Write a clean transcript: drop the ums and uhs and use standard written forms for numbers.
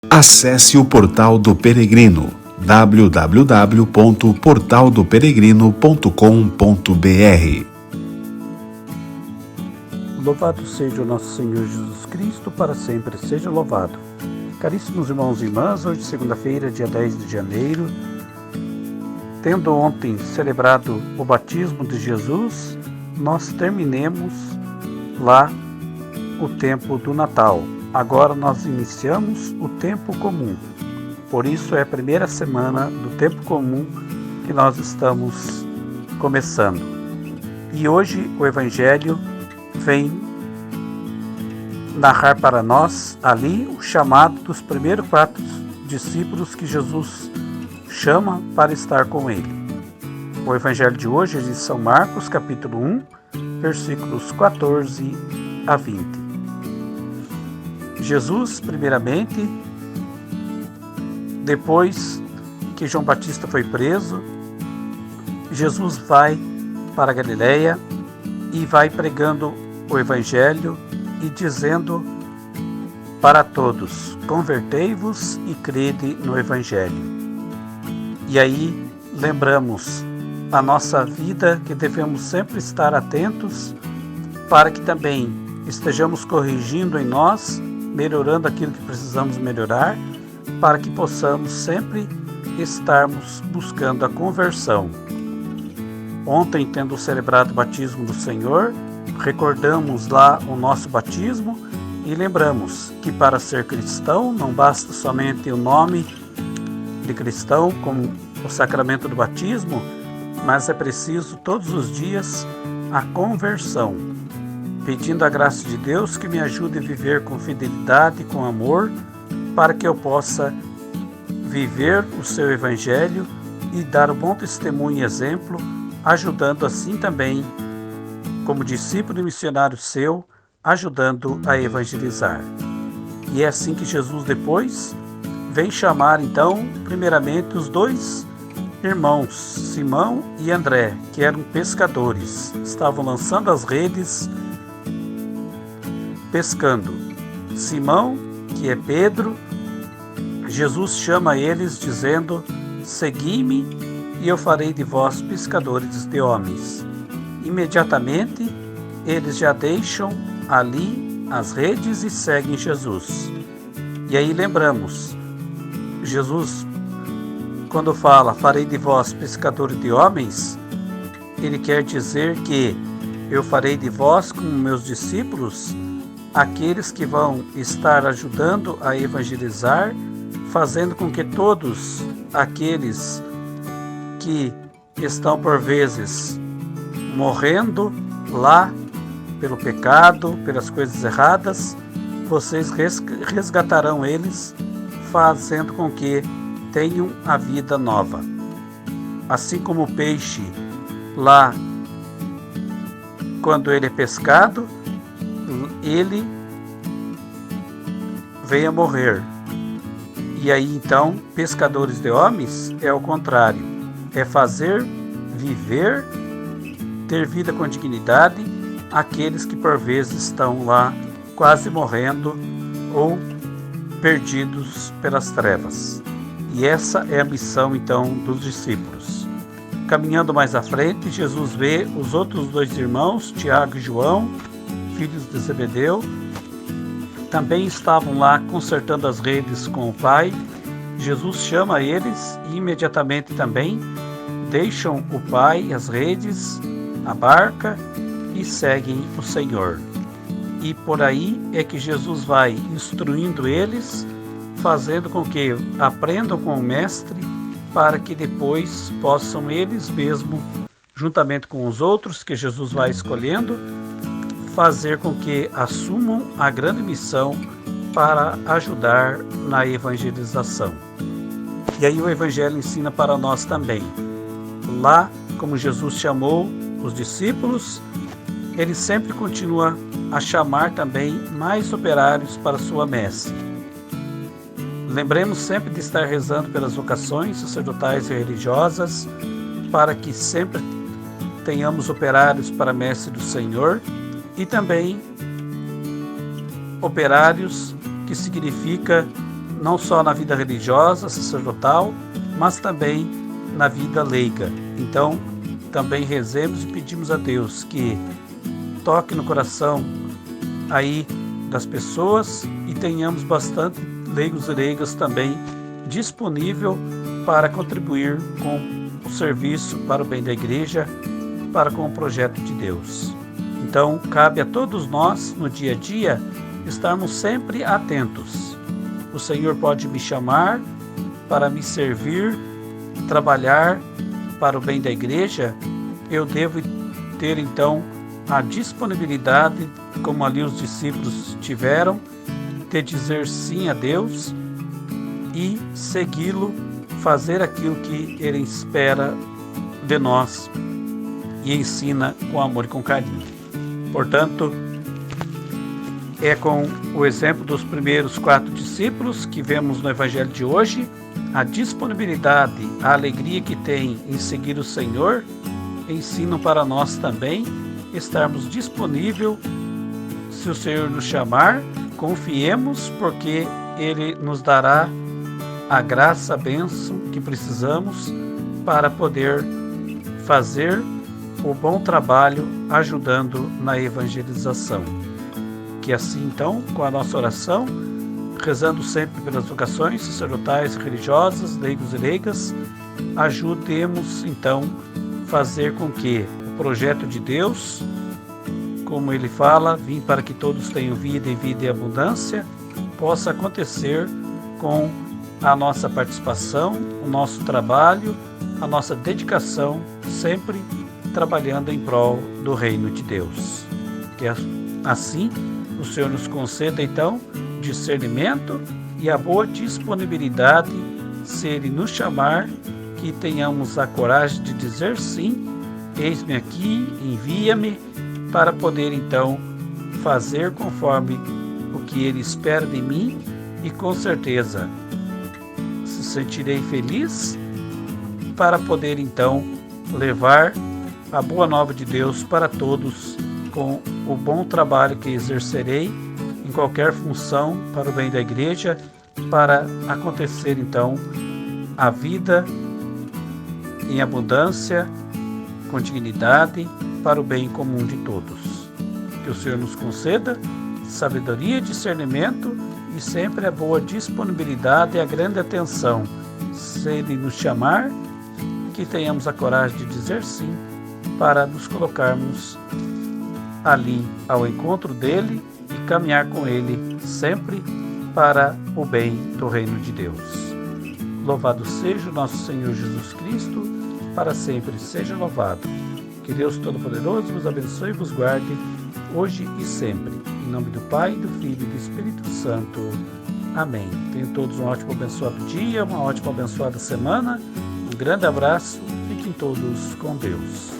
Acesse o Portal do Peregrino, www.portaldoperegrino.com.br. Louvado seja o nosso Senhor Jesus Cristo, para sempre seja louvado. Caríssimos irmãos e irmãs, hoje segunda-feira, dia 10 de janeiro, tendo ontem celebrado o batismo de Jesus, nós terminemos lá o tempo do Natal. Agora nós iniciamos o tempo comum. Por isso é a primeira semana do tempo comum que nós estamos começando. E hoje o Evangelho vem narrar para nós ali o chamado dos primeiros 4 discípulos que Jesus chama para estar com ele. O Evangelho de hoje é de São Marcos, capítulo 1, versículos 14 a 20. Jesus, primeiramente, depois que João Batista foi preso, Jesus vai para a Galileia e vai pregando o Evangelho e dizendo para todos: convertei-vos e crede no Evangelho. E aí lembramos a nossa vida que devemos sempre estar atentos para que também estejamos corrigindo em nós, melhorando aquilo que precisamos melhorar, para que possamos sempre estarmos buscando a conversão. Ontem, tendo celebrado o batismo do Senhor, recordamos lá o nosso batismo e lembramos que para ser cristão não basta somente o nome de cristão como o sacramento do batismo, mas é preciso todos os dias a conversão, pedindo a graça de Deus que me ajude a viver com fidelidade, com amor, para que eu possa viver o seu Evangelho e dar um bom testemunho e exemplo, ajudando assim também, como discípulo e missionário seu, ajudando a evangelizar. E é assim que Jesus depois vem chamar então, primeiramente, os 2 irmãos, Simão e André, que eram pescadores, estavam lançando as redes, pescando. Simão, que é Pedro, Jesus chama eles dizendo: segui-me e eu farei de vós pescadores de homens. Imediatamente eles já deixam ali as redes e seguem Jesus. E aí lembramos, Jesus, quando fala farei de vós pescadores de homens, ele quer dizer que eu farei de vós como meus discípulos, aqueles que vão estar ajudando a evangelizar, fazendo com que todos aqueles que estão por vezes morrendo lá pelo pecado, pelas coisas erradas, vocês resgatarão eles, fazendo com que tenham a vida nova. Assim como o peixe lá, quando ele é pescado, ele vem a morrer. E aí então, pescadores de homens é o contrário, é fazer viver, ter vida com dignidade aqueles que por vezes estão lá quase morrendo ou perdidos pelas trevas. E essa é a missão então dos discípulos. Caminhando mais à frente, Jesus vê os outros 2 irmãos, Tiago e João, filhos de Zebedeu, também estavam lá consertando as redes com o Pai. Jesus chama eles e imediatamente também deixam o Pai, as redes, a barca e seguem o Senhor. E por aí é que Jesus vai instruindo eles, fazendo com que aprendam com o Mestre, para que depois possam eles mesmos, juntamente com os outros que Jesus vai escolhendo, fazer com que assumam a grande missão para ajudar na evangelização. E aí o Evangelho ensina para nós também. Lá, como Jesus chamou os discípulos, ele sempre continua a chamar também mais operários para sua messe. Lembremos sempre de estar rezando pelas vocações sacerdotais e religiosas, para que sempre tenhamos operários para a messe do Senhor, e também operários, que significa não só na vida religiosa, sacerdotal, mas também na vida leiga. Então, também rezemos e pedimos a Deus que toque no coração aí das pessoas e tenhamos bastante leigos e leigas também disponível para contribuir com o serviço para o bem da igreja, para com o projeto de Deus. Então, cabe a todos nós, no dia a dia, estarmos sempre atentos. O Senhor pode me chamar para me servir, trabalhar para o bem da igreja. Eu devo ter, então, a disponibilidade, como ali os discípulos tiveram, de dizer sim a Deus e segui-lo, fazer aquilo que Ele espera de nós e ensina com amor e com carinho. Portanto, é com o exemplo dos primeiros 4 discípulos que vemos no Evangelho de hoje, a disponibilidade, a alegria que tem em seguir o Senhor, ensinam para nós também estarmos disponíveis. Se o Senhor nos chamar, confiemos, porque Ele nos dará a graça, a bênção que precisamos para poder fazer o bom trabalho ajudando na evangelização. Que assim, então, com a nossa oração, rezando sempre pelas vocações sacerdotais, religiosas, leigos e leigas, ajudemos, então, fazer com que o projeto de Deus, como ele fala, vim para que todos tenham vida e vida em abundância, possa acontecer com a nossa participação, o nosso trabalho, a nossa dedicação, sempre trabalhando em prol do reino de Deus. Que assim o Senhor nos conceda, então, discernimento e a boa disponibilidade, se Ele nos chamar, que tenhamos a coragem de dizer sim, eis-me aqui, envia-me, para poder, então, fazer conforme o que Ele espera de mim e, com certeza, se sentirei feliz para poder, então, levar a boa nova de Deus para todos, com o bom trabalho que exercerei em qualquer função para o bem da igreja, para acontecer então a vida em abundância, com dignidade, para o bem comum de todos. Que o Senhor nos conceda sabedoria, discernimento e sempre a boa disponibilidade e a grande atenção. Se Ele nos chamar, que tenhamos a coragem de dizer sim, para nos colocarmos ali ao encontro dele e caminhar com ele sempre para o bem do reino de Deus. Louvado seja o nosso Senhor Jesus Cristo, para sempre seja louvado. Que Deus Todo-Poderoso vos abençoe e vos guarde, hoje e sempre. Em nome do Pai, do Filho e do Espírito Santo. Amém. Tenham todos um ótimo abençoado dia, uma ótima abençoada semana. Um grande abraço. Fiquem todos com Deus.